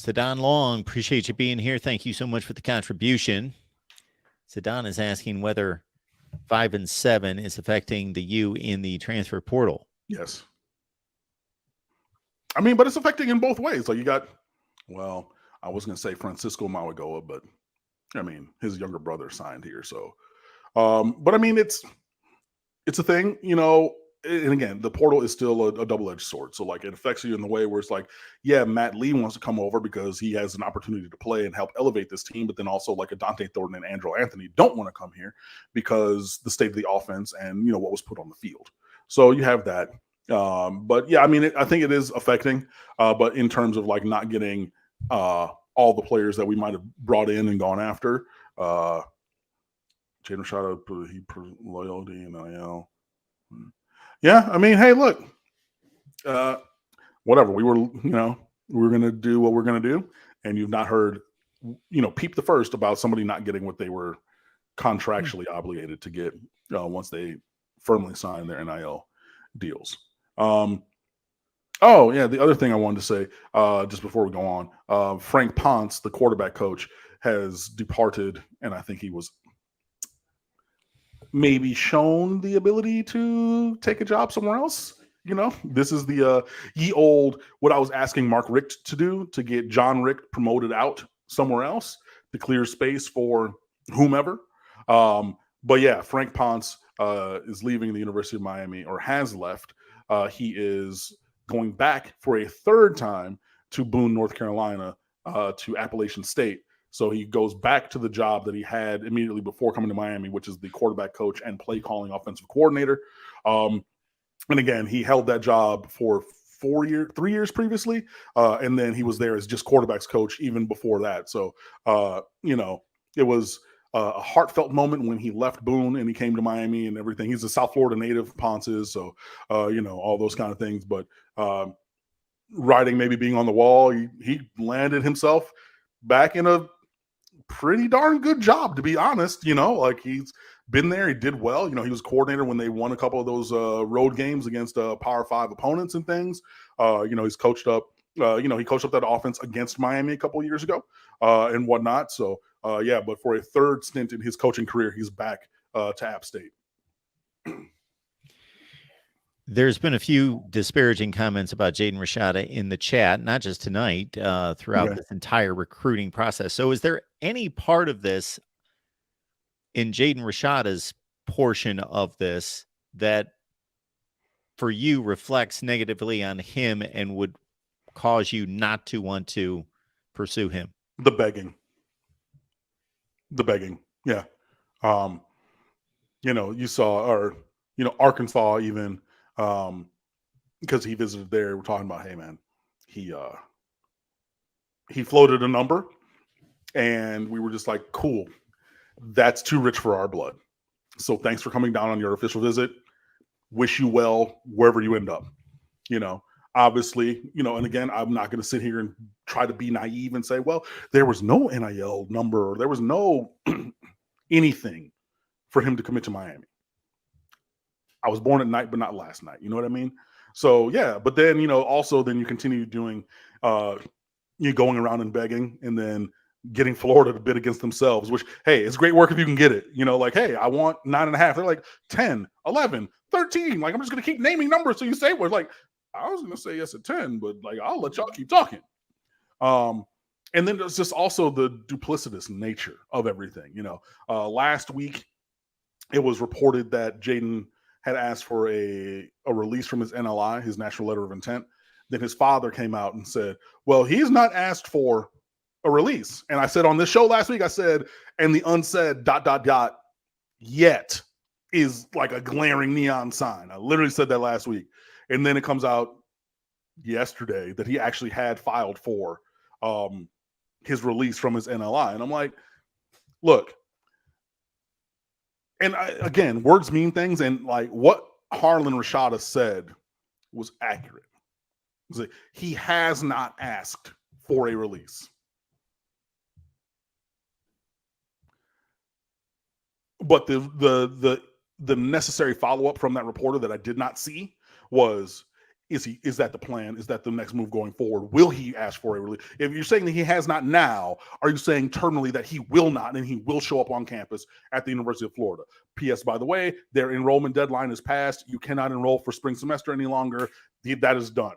Sadon Long, appreciate you being here. Thank you so much for the contribution. Sadon is asking whether 5 and 7 is affecting the U in the transfer portal. Yes. I mean, but it's affecting in both ways. Like you got, well, I was going to say Francisco Mauigoa, but I mean, his younger brother signed here. So, but I mean, it's a thing, you know, and again, the portal is still a double-edged sword. So like it affects you in the way where it's like, yeah, Matt Lee wants to come over because he has an opportunity to play and help elevate this team. But then also like a Dante Thornton and Andrew Anthony don't want to come here because the state of the offense and, you know, what was put on the field. So you have that. But yeah, I mean, I think it is affecting, but in terms of like not getting all the players that we might have brought in and gone after, Jaden Rashada, he loyalty and NIL. Yeah, I mean, hey, look, whatever. We were going to do what we're going to do, and you've not heard, you know, peep the first about somebody not getting what they were contractually obligated to get once they firmly sign their NIL deals. Oh, yeah, the other thing I wanted to say just before we go on, Frank Ponce, the quarterback coach, has departed, and I think he was maybe shown the ability to take a job somewhere else. You know, this is the ye old what I was asking Mark Richt to do to get John Richt promoted out somewhere else to clear space for whomever. But yeah, Frank Ponce is leaving the University of Miami, or has left. He is going back for a third time to Boone, North Carolina, to Appalachian State. So he goes back to the job that he had immediately before coming to Miami, which is the quarterback coach and play calling offensive coordinator. And again, he held that job for 3 years previously. And then he was there as just quarterbacks coach even before that. So, you know, it was a heartfelt moment when he left Boone and he came to Miami and everything. He's a South Florida native, Ponce is. So, you know, all those kind of things. But writing maybe being on the wall, he landed himself back in a pretty darn good job, to be honest. You know, like he's been there, he did well. You know, he was coordinator when they won a couple of those road games against Power 5 opponents and things. You know, he's coached up, you know, he coached up that offense against Miami a couple of years ago and whatnot. So yeah, but for a third stint in his coaching career, he's back to App State. There's been a few disparaging comments about Jaden Rashada in the chat, not just tonight, throughout this entire recruiting process. So is there any part of this in Jaden Rashada's portion of this that for you reflects negatively on him and would cause you not to want to pursue him? The begging. Yeah. You know, you saw, or, you know, Arkansas even, because he visited there, we're talking about, hey man, he floated a number and we were just like, cool, that's too rich for our blood. So thanks for coming down on your official visit. Wish you well wherever you end up. You know, obviously, you know, and again, I'm not going to sit here and try to be naive and say, well, there was no NIL number, or there was no anything for him to commit to Miami. I was born at night, but not last night. You know what I mean? So yeah, but then, you know, also then you continue doing, you going around and begging, and then getting Florida to bid against themselves, which, hey, it's great work if you can get it. You know, like, hey, I want 9.5. They're like 10, 11, 13. Like, I'm just going to keep naming numbers so you say what. Like, I was going to say yes at 10, but like, I'll let y'all keep talking. And then there's just also the duplicitous nature of everything. You know, last week it was reported that Jaden had asked for a release from his NLI, his National Letter of Intent. Then his father came out and said, well, he's not asked for a release. And I said on this show last week, I said, and the unsaid ... yet is like a glaring neon sign. I literally said that last week. And then it comes out yesterday that he actually had filed for his release from his NLI. And I'm like, look, and again, words mean things. And like what Harlan Rashada said was accurate. It was like, he has not asked for a release. But the necessary follow-up from that reporter that I did not see was, Is that the plan? Is that the next move going forward? Will he ask for a release? If you're saying that he has not now, are you saying terminally that he will not and he will show up on campus at the University of Florida? P.S. By the way, their enrollment deadline is passed. You cannot enroll for spring semester any longer. That is done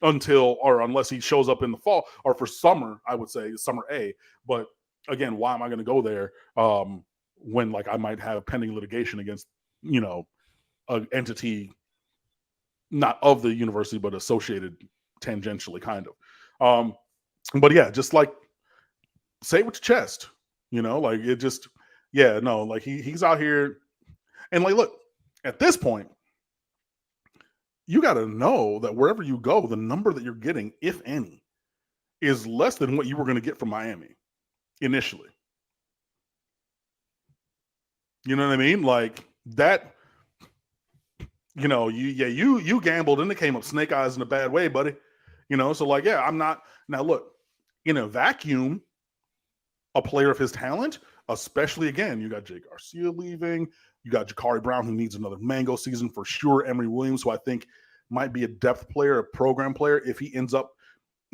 unless he shows up in the fall or for summer. I would say summer A. But again, why am I going to go there when like I might have pending litigation against an entity not of the university, but associated tangentially, kind of. But yeah, just like say it with your chest, like it just, yeah, no, like he's out here and like, look, at this point, you got to know that wherever you go, the number that you're getting, if any, is less than what you were going to get from Miami initially. You know what I mean? Like that. You gambled and it came up snake eyes in a bad way, buddy. So like, yeah, I'm not. Now look, in a vacuum, a player of his talent, especially again, you got Jay Garcia leaving, you got Jakari Brown who needs another mango season for sure. Emory Williams, who I think might be a depth player, a program player. If he ends up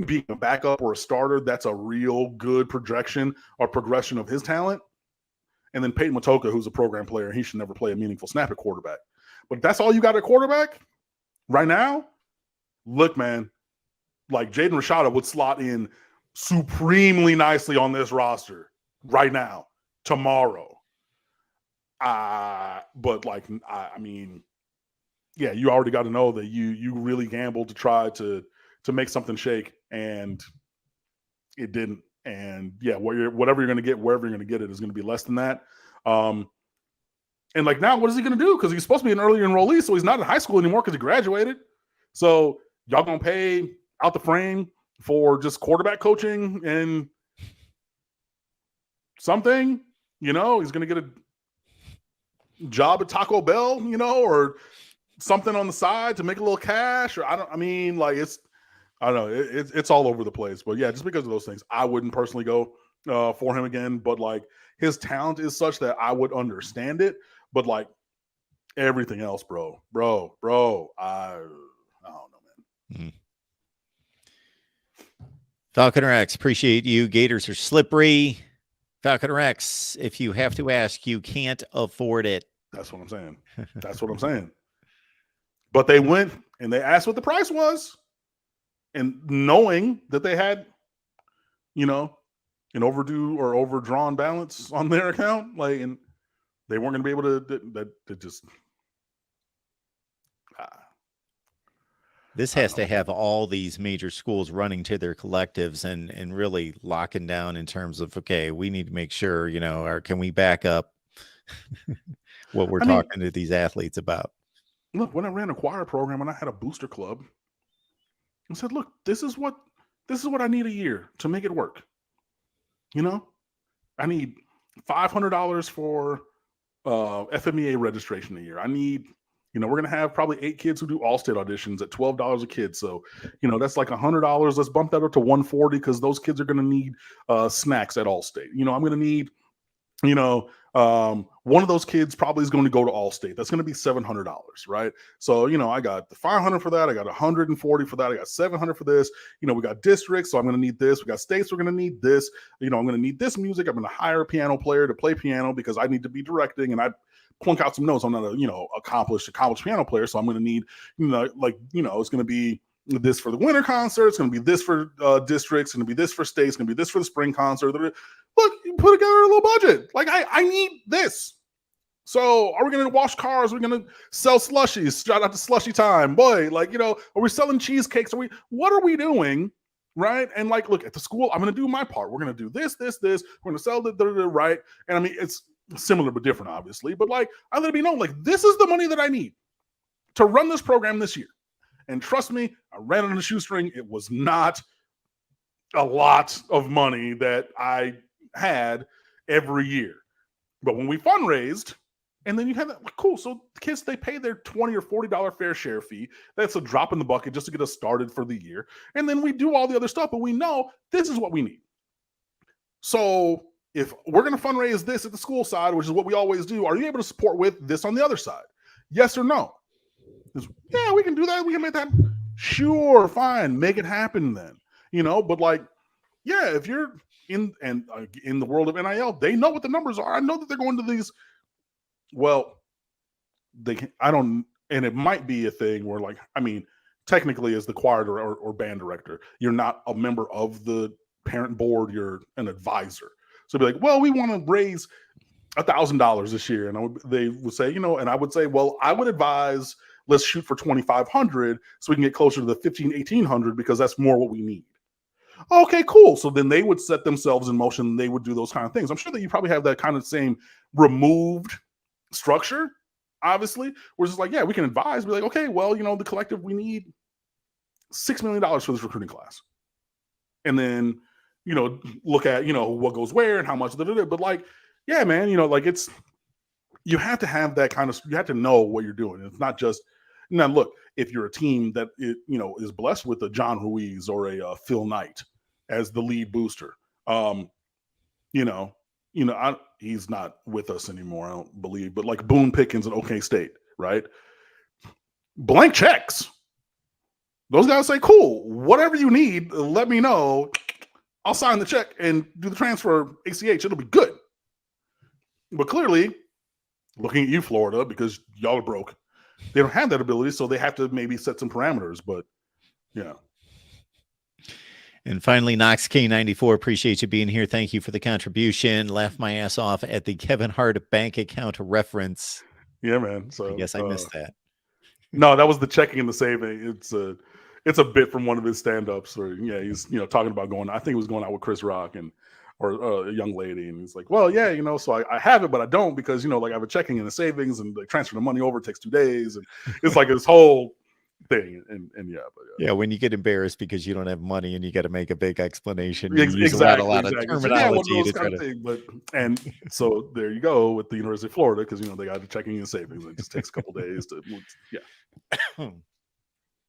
being a backup or a starter, that's a real good projection or progression of his talent. And then Peyton Matoka, who's a program player, and he should never play a meaningful snap at quarterback. But that's all you got at quarterback right now? Look, man, like Jaden Rashada would slot in supremely nicely on this roster right now, tomorrow. But like, I mean, yeah, you already got to know that you really gambled to try to make something shake, and it didn't. And yeah, whatever you're going to get, wherever you're going to get it is going to be less than that. And like now, what is he going to do? Because he's supposed to be an early enrollee, so he's not in high school anymore because he graduated. So y'all going to pay out the frame for just quarterback coaching and something? He's going to get a job at Taco Bell, or something on the side to make a little cash. Or I don't know. It's all over the place. But yeah, just because of those things, I wouldn't personally go for him again. But like his talent is such that I would understand it. But like everything else, bro, I don't know, man. Falcon Rex, appreciate you. Gators are slippery. Falcon Rex, if you have to ask, you can't afford it. That's what I'm saying. But they went and they asked what the price was. And knowing that they had, an overdue or overdrawn balance on their account, like, and they weren't going to be able to just. This has to have all these major schools running to their collectives and really locking down in terms of, okay, we need to make sure, or can we back up what we're talking to these athletes about? Look, when I ran a choir program and I had a booster club, I said, look, this is what I need a year to make it work. I need $500 for FMEA registration a year. I need, we're going to have probably 8 kids who do All-State auditions at $12 a kid. So, that's like $100. Let's bump that up to $140 because those kids are going to need snacks at All-State. I'm going to need, one of those kids probably is going to go to All-State. That's going to be $700, right? So, I got the $500 for that. I got $140 for that. I got $700 for this. We got districts, so I'm going to need this. We got states, we're going to need this. I'm going to need this music. I'm going to hire a piano player to play piano because I need to be directing and I plunk out some notes. I'm not a, accomplished piano player, so I'm going to need, it's going to be this for the winter concert. It's going to be this for districts. It's going to be this for states. It's going to be this for the spring concert. Look, you put together a little budget. Like I need this. So are we going to wash cars? Are we going to sell slushies? Shout out to Slushy Time. Boy, are we selling cheesecakes? What are we doing? Right. And like, look, at the school, I'm going to do my part. We're going to do this. We're going to sell the right. And I mean, it's similar but different, obviously. But like, I'm going to be known, like, this is the money that I need to run this program this year. And trust me, I ran on a shoestring. It was not a lot of money that I had every year. But when we fundraised, and then you have that, cool. So the kids, they pay their $20 or $40 fair share fee. That's a drop in the bucket just to get us started for the year. And then we do all the other stuff, but we know this is what we need. So if we're going to fundraise this at the school side, which is what we always do, are you able to support with this on the other side? Yes or no? Yeah, we can do that. We can make that. Sure, fine, make it happen then. But like, yeah, if you're in the world of NIL, they know what the numbers are. I know that they're going to these. Well, they can, I don't, and it might be a thing where, like, I mean, technically, as the choir or band director, you're not a member of the parent board. You're an advisor. So be like, well, we want to raise $1,000 this year, and they would say, and I would say, well, I would advise let's shoot for 2,500 so we can get closer to the 1,800 because that's more what we need. Okay, cool. So then they would set themselves in motion. They would do those kind of things. I'm sure that you probably have that kind of same removed structure, obviously, where it's just like, yeah, we can advise, be like, okay, well, the collective, we need $6 million for this recruiting class. And then, look at, what goes where and how much, but like, yeah, man, like you have to have that kind of, you have to know what you're doing. It's not just, now look, if you're a team that, is blessed with a John Ruiz or a Phil Knight as the lead booster, he's not with us anymore, I don't believe, but like Boone Pickens at OK State, right? Blank checks. Those guys say, cool, whatever you need, let me know. I'll sign the check and do the transfer ACH. It'll be good. But clearly, looking at you, Florida, because y'all are broke, they don't have that ability, so they have to maybe set some parameters. But, And finally, Knox K94, appreciate you being here. Thank you for the contribution. Laugh my ass off at the Kevin Hart bank account reference. Yeah, man. So I guess I missed that. No, that was the checking and the saving. It's a bit from one of his stand-ups where, he's talking about going. I think he was going out with Chris Rock or a young lady, and he's like, well, yeah, so I have it, but I don't because like I have a checking and a savings, and like transfer the money over takes 2 days, and it's like this whole thing, and yeah, when you get embarrassed because you don't have money and you got to make a big explanation, you use a lot of terminology to try to. Thing, and so there you go with the University of Florida because they got the checking and savings. It just takes a couple days to